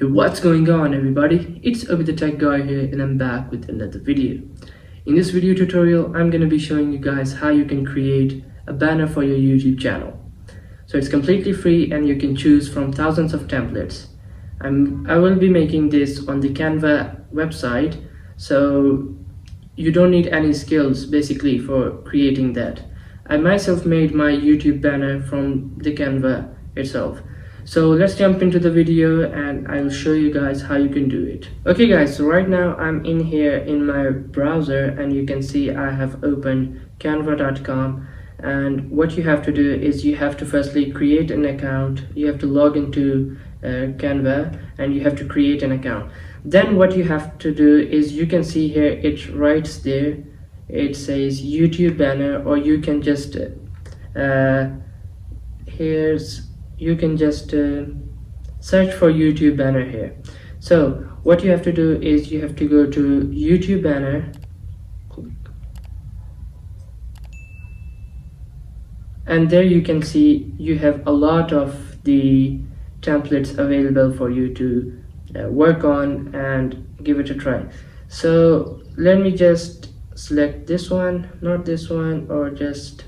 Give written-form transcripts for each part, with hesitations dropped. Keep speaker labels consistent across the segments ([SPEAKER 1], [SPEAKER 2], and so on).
[SPEAKER 1] Hey, what's going on everybody? It's Obi the Tech Guy here and I'm back with another video. In this video tutorial, I'm going to be showing you guys how you can create a banner for your YouTube channel. So it's completely free and you can choose from thousands of templates. I will be making this on the Canva website, so you don't need any skills basically for creating that. I myself made my YouTube banner from the Canva itself. So let's jump into the video and I'll show you guys how you can do it. Okay guys, so right now I'm in here in my browser and you can see I have opened canva.com, and what you have to do is you have to firstly create an account. You have to log into Canva and you have to create an account. Then what you have to do is, you can see here it writes there, it says YouTube banner, or you can just you can just search for YouTube banner here. So what you have to do is you have to go to YouTube banner, and there you can see you have a lot of the templates available for you to work on and give it a try. So let me just select this one, not this one, or just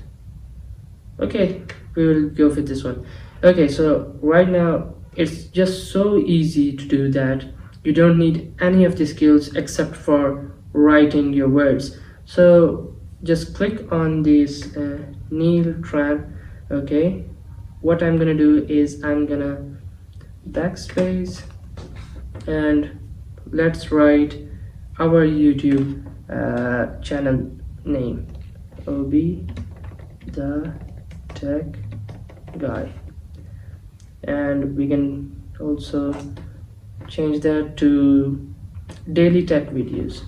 [SPEAKER 1] okay, we will go for this one. Okay, so right now it's just so easy to do that. You don't need any of the skills except for writing your words. So just click on this Neil Tran. Okay, what I'm gonna do is I'm gonna backspace and let's write our YouTube channel name, Obi the Tech Guy, and we can also change that to daily tech videos.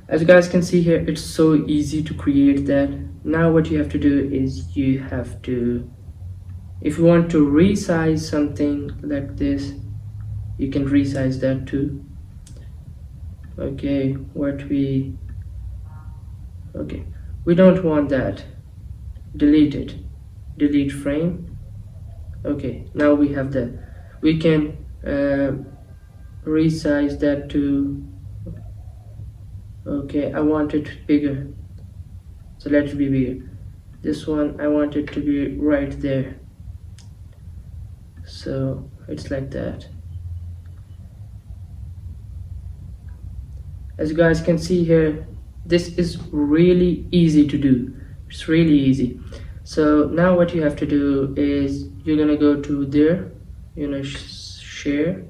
[SPEAKER 1] As you guys can see here, it's so easy to create that. Now what you have to do is you have to, if you want to resize something like this, you can resize that too. Okay, we don't want that. Delete it. Delete frame. Okay, now we have that. We can resize that to, okay, I want it bigger, so let it be bigger. This one I want it to be right there, so it's like that. As you guys can see here, this is really easy to do. It's really easy. So now what you have to do is you're gonna go to there, share,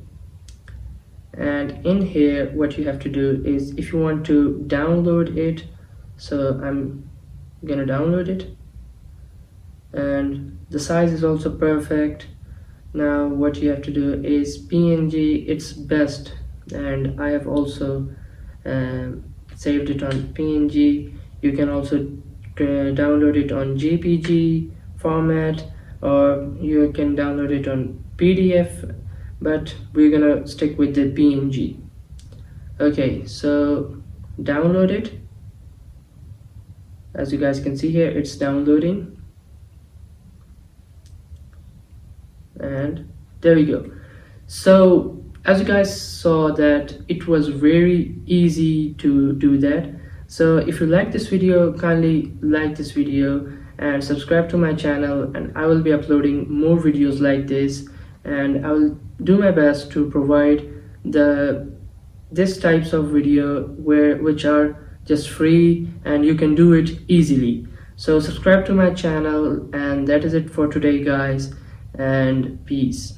[SPEAKER 1] and in here what you have to do is, if you want to download it, so I'm gonna download it, and the size is also perfect. Now what you have to do is PNG, it's best, and I have also saved it on PNG. You can also download it on JPG format, or you can download it on PDF, but we're gonna stick with the PNG. Okay, so download it. As you guys can see here, it's downloading, and there we go. So as you guys saw that it was very easy to do that. So if you like this video, kindly like this video and subscribe to my channel, and I will be uploading more videos like this, and I will do my best to provide this types of video which are just free and you can do it easily. So subscribe to my channel, and that is it for today guys, and peace.